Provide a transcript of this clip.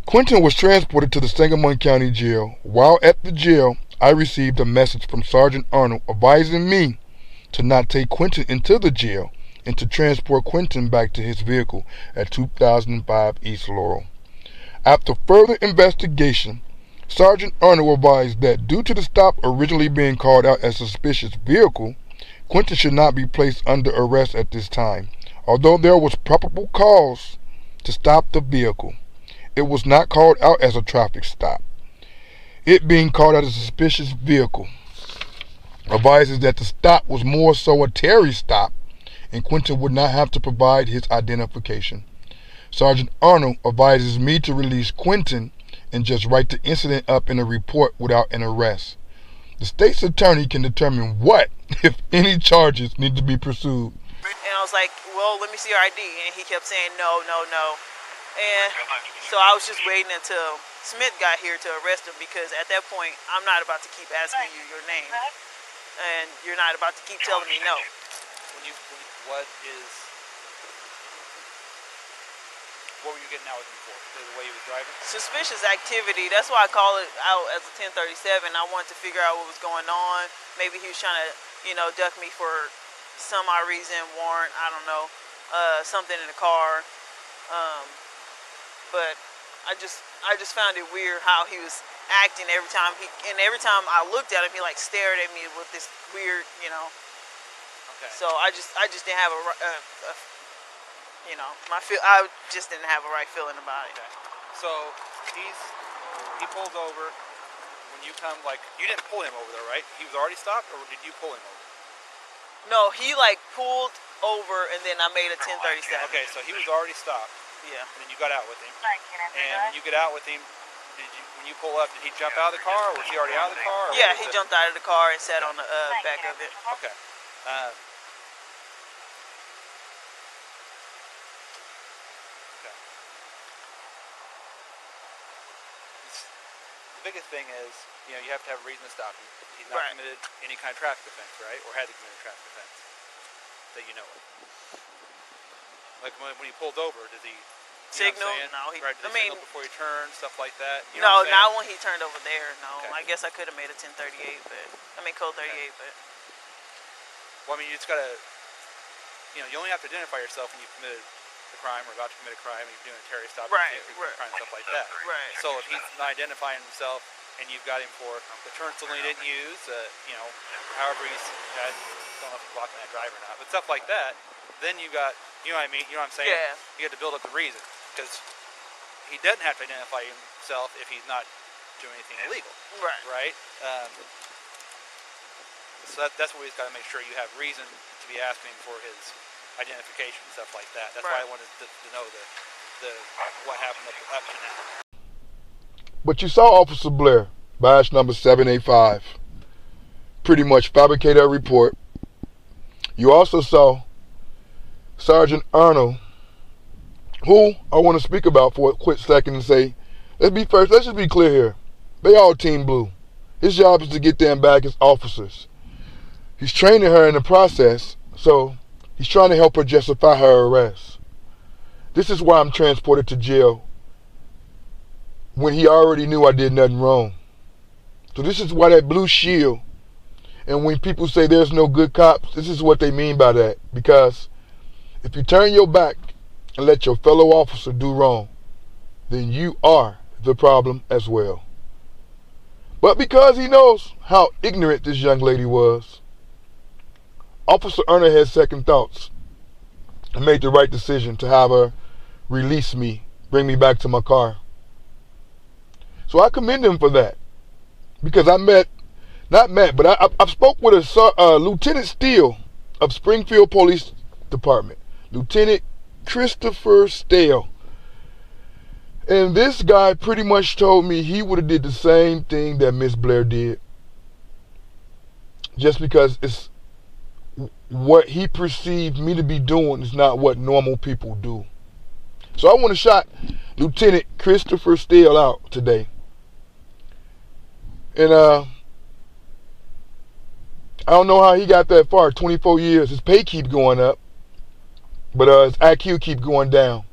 Quentin was transported to the Sangamon County Jail. While at the jail, I received a message from Sergeant Arnold advising me to not take Quentin into the jail and to transport Quentin back to his vehicle at 2005 East Laurel. After further investigation, Sergeant Arnold advised that due to the stop originally being called out as a suspicious vehicle, Quentin should not be placed under arrest at this time, although there was probable cause to stop the vehicle. It was not called out as a traffic stop. It being called out as a suspicious vehicle advises that the stop was more so a Terry stop and Quentin would not have to provide his identification. Sergeant Arnold advises me to release Quentin and just write the incident up in a report without an arrest. The state's attorney can determine what, if any, charges need to be pursued. And I was like, well, let me see your ID. And he kept saying, no, no, no. And so I was just waiting until Smith got here to arrest him, because at that point, I'm not about to keep asking you your name. And you're not about to keep telling me no. What were you getting out with him for? The way he was driving? Suspicious activity. That's why I call it out as a 1037. I wanted to figure out what was going on. Maybe he was trying to, duck me for some odd reason, warrant, I don't know, something in the car. But I just found it weird how he was acting every time I looked at him, he like stared at me with this weird, Okay. So I just didn't have I just didn't have a right feeling about it. Okay. So he pulls over when you come, like, you didn't pull him over there, right? He was already stopped, or did you pull him over? No, he like pulled over and then I made a 1037. Okay, so he was already stopped. Yeah. And then you got out with him. And when you get out with him, when you pull up, did he jump out of the car, or was he already out of the car? Yeah, he jumped out of the car and sat on the back of it. Okay. The biggest thing is, you have to have a reason to stop him. He's not committed any kind of traffic offense, right? Or had to commit a traffic offense that you know of. Like when he pulled over, did he signal? No, signal before he turned, stuff like that? No, not when he turned over there. No, okay. I guess I could have made a 1038, code 38, okay. but. Well, you just gotta, you only have to identify yourself when you committed a crime or about to commit a crime, and you're doing a Terry stop, right. crime, stuff like that. Right. So if he's not identifying himself, and you've got him for the turn signal he didn't use, however I don't know if he's blocking that drive or not, but stuff like that, then you got, you know what I mean? You know what I'm saying? Yeah. You have to build up the reason, because he doesn't have to identify himself if he's not doing anything illegal. Right. Right? So that's what we've got to make sure you have reason to be asking for his identification and stuff like that. That's why I wanted to know the what happened up to now. But you saw Officer Blair, badge number 785, pretty much fabricate a report. You also saw Sergeant Arnold, who I want to speak about for a quick second and say, let's just be clear here. They all Team Blue. His job is to get them back as officers. He's training her in the process, so he's trying to help her justify her arrest. This is why I'm transported to jail when he already knew I did nothing wrong. So this is why that blue shield, and when people say there's no good cops, this is what they mean by that. Because if you turn your back and let your fellow officer do wrong, then you are the problem as well. But because he knows how ignorant this young lady was, Officer Arnold had second thoughts and made the right decision to have her release me, bring me back to my car. So I commend him for that. Because I've spoke with Lieutenant Steele of Springfield Police Department. Lieutenant Christopher Steele. And this guy pretty much told me he would have did the same thing that Miss Blair did. Just because it's what he perceived me to be doing is not what normal people do. So I want to shout Lieutenant Christopher Steele out today. And I don't know how he got that far, 24 years. His pay keeps going up, but his IQ keeps going down.